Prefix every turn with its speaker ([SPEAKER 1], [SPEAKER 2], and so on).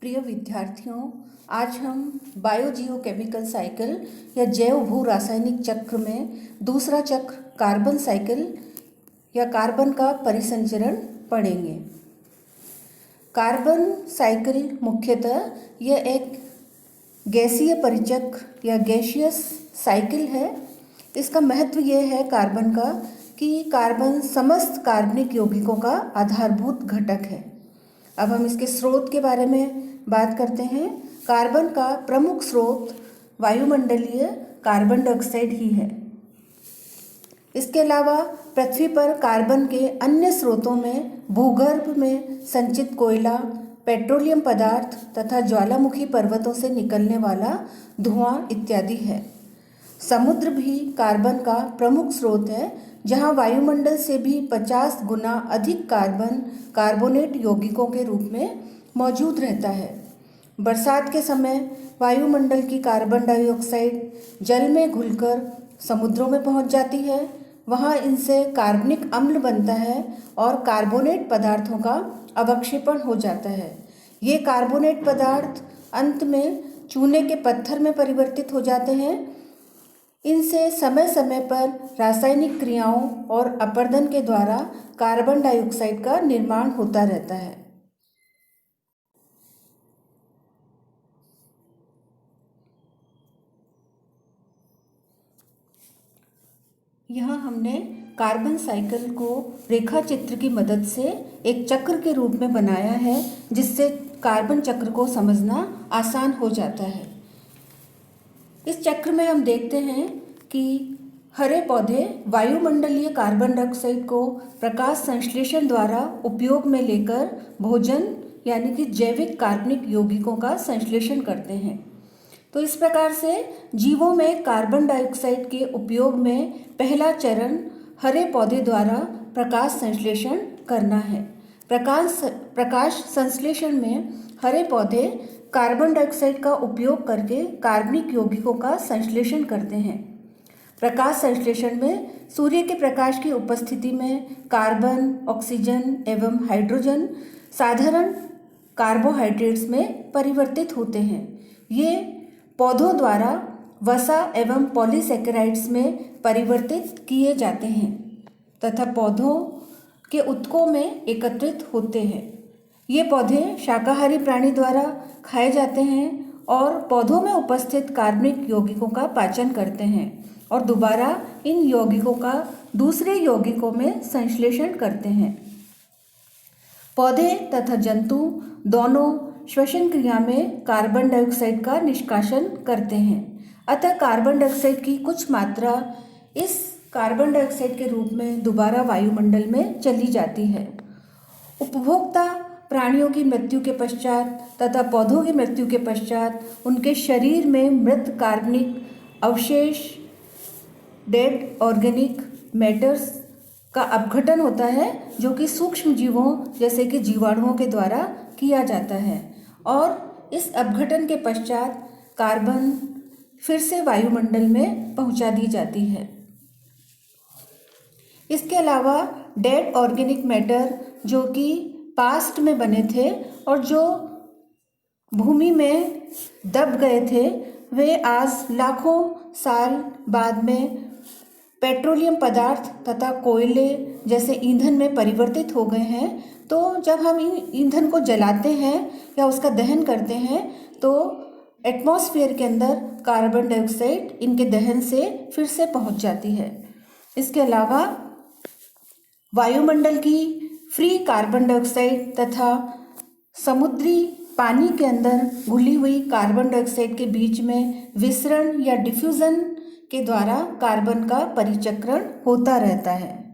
[SPEAKER 1] प्रिय विद्यार्थियों, आज हम बायोजियोकेमिकल साइकिल या जैव भू रासायनिक चक्र में दूसरा चक्र कार्बन साइकिल या कार्बन का परिसंचरण पढ़ेंगे। कार्बन साइकिल मुख्यतः यह एक गैसीय परिचक्र या गैसियस साइकिल है। इसका महत्व यह है कार्बन का कि कार्बन समस्त कार्बनिक यौगिकों का आधारभूत घटक है। अब हम इसके स्रोत के बारे में बात करते हैं। कार्बन का प्रमुख स्रोत वायुमंडलीय कार्बन डाइऑक्साइड ही है। इसके अलावा पृथ्वी पर कार्बन के अन्य स्रोतों में भूगर्भ में संचित कोयला, पेट्रोलियम पदार्थ तथा ज्वालामुखी पर्वतों से निकलने वाला धुआं इत्यादि है। समुद्र भी कार्बन का प्रमुख स्रोत है, जहां वायुमंडल से भी 50 गुना अधिक कार्बन कार्बोनेट यौगिकों के रूप में मौजूद रहता है। बरसात के समय वायुमंडल की कार्बन डाइऑक्साइड जल में घुलकर समुद्रों में पहुंच जाती है। वहां इनसे कार्बनिक अम्ल बनता है और कार्बोनेट पदार्थों का अवक्षेपण हो जाता है। ये कार्बोनेट पदार्थ अंत में चूने के पत्थर में परिवर्तित हो जाते हैं। इनसे समय समय पर रासायनिक क्रियाओं और अपरदन के द्वारा कार्बन डाइऑक्साइड का निर्माण होता रहता है। यहाँ हमने कार्बन साइकिल को रेखा चित्र की मदद से एक चक्र के रूप में बनाया है, जिससे कार्बन चक्र को समझना आसान हो जाता है। इस चक्र में हम देखते हैं कि हरे पौधे वायुमंडलीय कार्बन डाइऑक्साइड को प्रकाश संश्लेषण द्वारा उपयोग में लेकर भोजन यानी कि जैविक कार्बनिक यौगिकों का संश्लेषण करते हैं। तो इस प्रकार से जीवों में कार्बन डाइऑक्साइड के उपयोग में पहला चरण हरे पौधे द्वारा प्रकाश संश्लेषण करना है। प्रकाश संश्लेषण में हरे पौधे कार्बन डाइऑक्साइड का उपयोग करके कार्बनिक यौगिकों का संश्लेषण करते हैं। प्रकाश संश्लेषण में सूर्य के प्रकाश की उपस्थिति में कार्बन, ऑक्सीजन एवं हाइड्रोजन साधारण कार्बोहाइड्रेट्स में परिवर्तित होते हैं। ये पौधों द्वारा वसा एवं पॉलीसैकेराइड्स में परिवर्तित किए जाते हैं तथा पौधों के ऊतकों में एकत्रित होते हैं। ये पौधे शाकाहारी प्राणी द्वारा खाए जाते हैं और पौधों में उपस्थित कार्बनिक यौगिकों का पाचन करते हैं और दोबारा इन यौगिकों का दूसरे यौगिकों में संश्लेषण करते हैं। पौधे तथा जंतु दोनों श्वसन क्रिया में कार्बन डाइऑक्साइड का निष्कासन करते हैं। अतः कार्बन डाइऑक्साइड की कुछ मात्रा इस कार्बन डाइऑक्साइड के रूप में दोबारा वायुमंडल में चली जाती है। उपभोक्ता प्राणियों की मृत्यु के पश्चात तथा पौधों की मृत्यु के पश्चात उनके शरीर में मृत कार्बनिक अवशेष डेड ऑर्गेनिक मैटर्स का अपघटन होता है, जो कि सूक्ष्म जीवों जैसे कि जीवाणुओं के द्वारा किया जाता है और इस अपघटन के पश्चात कार्बन फिर से वायुमंडल में पहुंचा दी जाती है। इसके अलावा डेड ऑर्गेनिक मैटर जो कि पास्ट में बने थे और जो भूमि में दब गए थे, वे आज लाखों साल बाद में पेट्रोलियम पदार्थ तथा कोयले जैसे ईंधन में परिवर्तित हो गए हैं। तो जब हम इन ईंधन को जलाते हैं या उसका दहन करते हैं तो एटमॉस्फेयर के अंदर कार्बन डाइऑक्साइड इनके दहन से फिर से पहुंच जाती है। इसके अलावा वायुमंडल की फ्री कार्बन डाइऑक्साइड तथा समुद्री पानी के अंदर घुली हुई कार्बन डाइऑक्साइड के बीच में विसरण या डिफ्यूजन के द्वारा कार्बन का परिचक्रण होता रहता है।